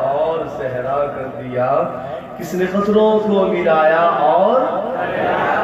اور صحرا کر دیا، کس نے خطروں کو ملایا اور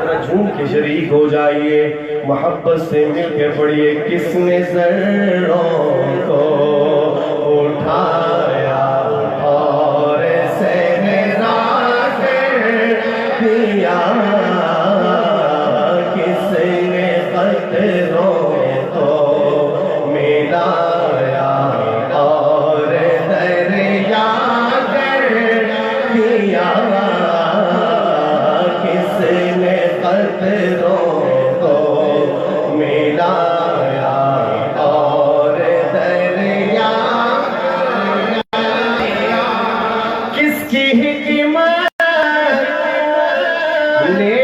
ذرا جھوم کے شریک ہو جائیے، محبت سے مل کے پڑھیے، کس نے ذروں کو اٹھایا اور صحرا کر دیا، کس نے خطروں کو ملایا اور دریا کر دیا، کس نے خطروں کو ملایا اور دریا، کس کی حکمت نے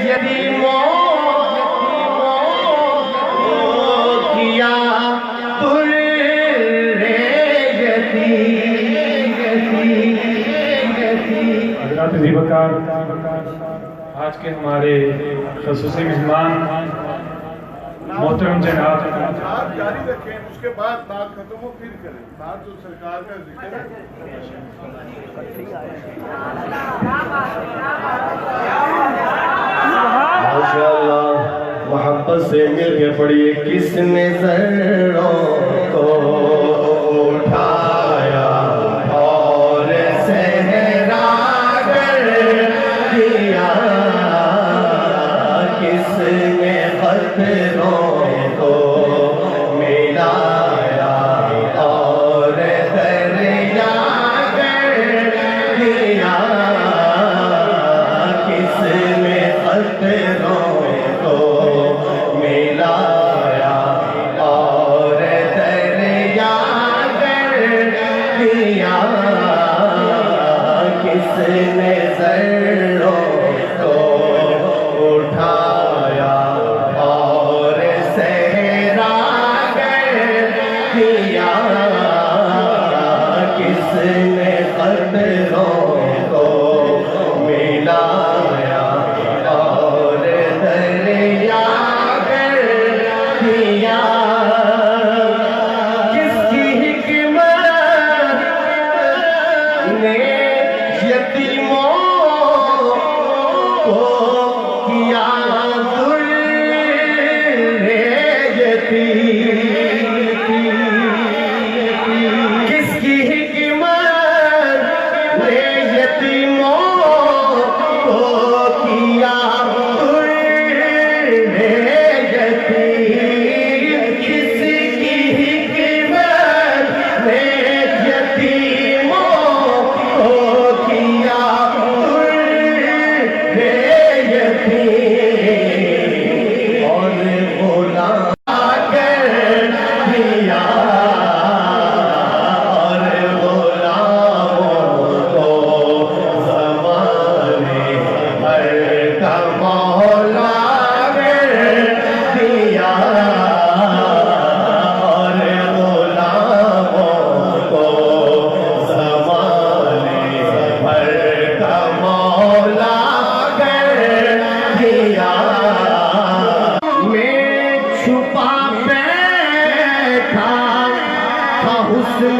یتیموں کیا پر حضرات زیبکار، آج کے ہمارے خصوصی مہمان محترم جناب آپ جاری رکھیں، اس کے بعد بات ختم ہو پھر کریں، بات جو سرکار کا ذکر ہے۔ ماشاءاللہ، محبت سے مل کے پڑھیے، کس نے ذروں کو اٹھایا اور صحرا کر دیا، کس نے خطروں کو ملایا اور دریا کر دیا، کس نے خطروں کو ملایا اور دریا کر دیا، کس نے ذروں کو اٹھایا اور صحرا کر دیا، کس نے خطروں کو ملایا اور دریا کر دیا، کس کی حکمت نے یتیموں کو کیا در یتیم، کس کی حکمت نے یتیموں کو کیا در یتیم، کس کی حکمت نے یتیموں کو کیا در یتیم، اور غلام کر دیا، اور غلاموں کو زمانے بھر کا مولا کر دیا، اور غلاموں کو زمانے بھر کا مولا کر دیا، میں چھپا بیٹھا تھا حسن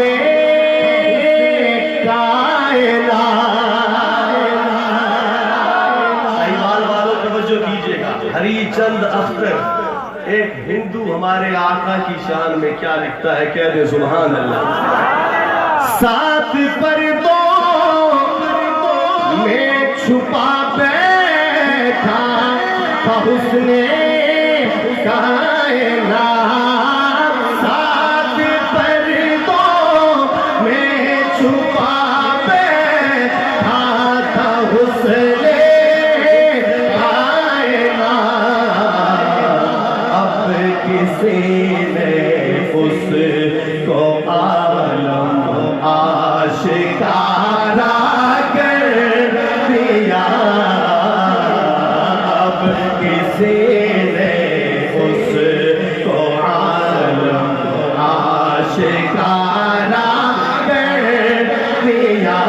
کائنات، ایوان والوں توجہ کیجئے گا، ہری چند اختر ایک ہندو ہمارے آقا کی شان میں کیا لکھتا ہے، کہہ دے سبحان اللہ، سات پردوں میں چھپا بیٹھا تھا حسن کائنات، سات پردوں میں چھپا بیٹھا تھا حسن کائنات، اب کسی نے اس کو عالم آشکارا کر دیا، اب کسی نے اس کو عالم آشکارا کر دیا،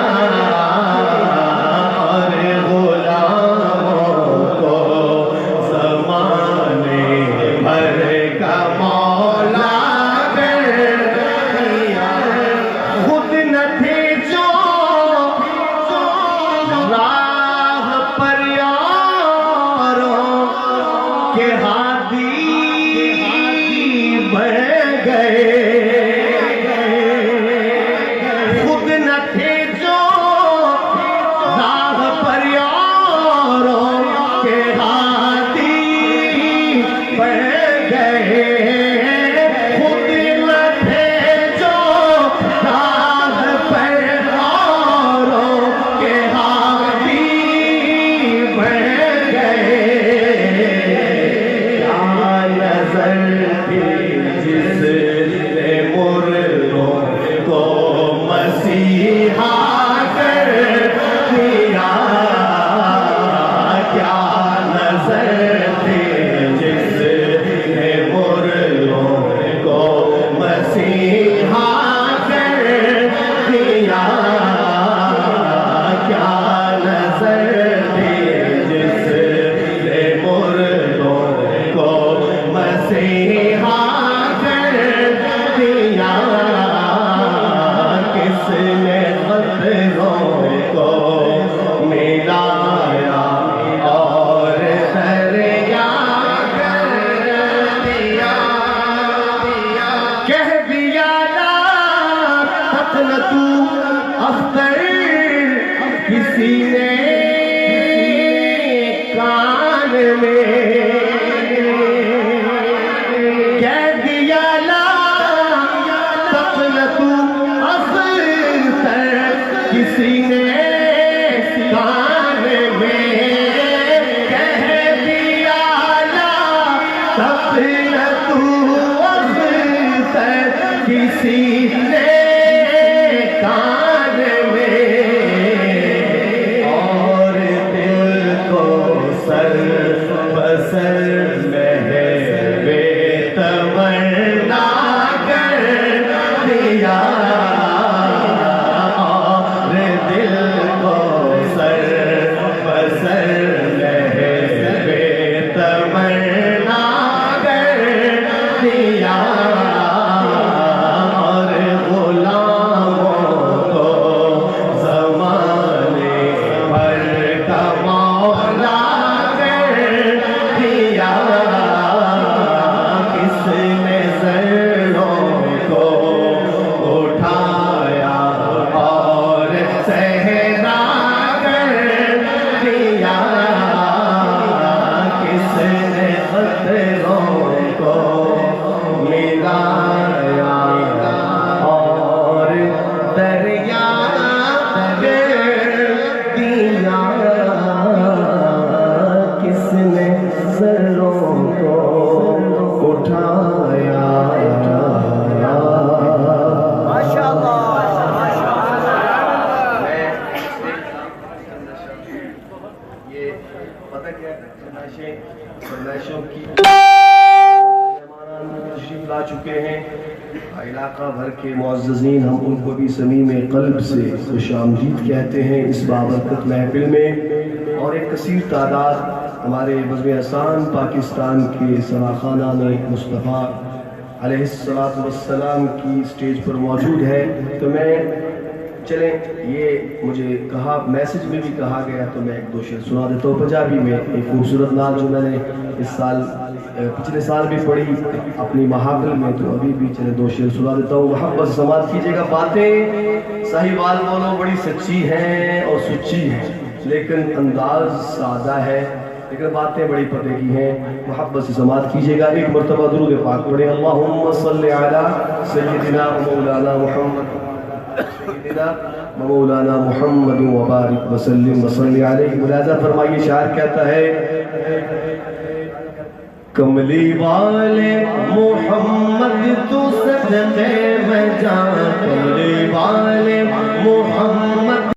اور غلاموں کو زمانے بھر کا مولا کر دیا، خود نہ تھے کسی نے کان میں کہہ دیا لا تقنطوا اختر، کسی نے کان میں کہہ دیا لا تقنطوا اختر، کسی نے کان میں اور دل کو سر بسر بے تمنا کر دیا، اور دل کو سر بسر بے تمنا کر دیا، اور غلاموں کو زمانے بھر کا مولا کر دیا، کس نے زروں کو اٹھایا اور صحرا کر دیا، کس نے خطروں کو ملایا اور دریا کر دیا، کس نے زروں کو اٹھایا۔ یہ پتہ کیا فرمائشوں کی تشریف لا چکے ہیں، علاقہ بھر کے معززین، ہم ان کو بھی صمیم قلب سے خوش آمدید کہتے ہیں اس بابرکت محفل میں، اور ایک کثیر تعداد ہمارے بزم احسان پاکستان کے سراخانہ میں مصطفیٰ علیہ السلام کی سٹیج پر موجود ہے۔ تو میں چلیں، یہ مجھے کہا میسج میں بھی کہا گیا تو میں ایک دو شعر سنا دیتا ہوں پنجابی میں، ایک خوبصورت نعت جو میں نے اس سال پچھلے سال بھی پڑھی اپنی محافل میں، تو ابھی بھی چلے دو شعر سنا دیتا ہوں۔ محبت سے سماعت کیجیے گا۔ باتیں صاحبال بولو بڑی سچی ہیں اور سچی ہیں، لیکن انداز سادہ ہے، لیکن باتیں بڑی پتے کی ہیں۔ محبت سے سماعت کیجیے گا۔ ایک مرتبہ درود پاک پڑھیں، اللہم صلی علی سیدنا و مولانا محمد مولانا محمد وبارک وسلم وصلی علیہ۔ ملاحظہ فرمائیے، شاعر کہتا ہے کملی والے محمد تو صدقے میں جان، کملی والے محمد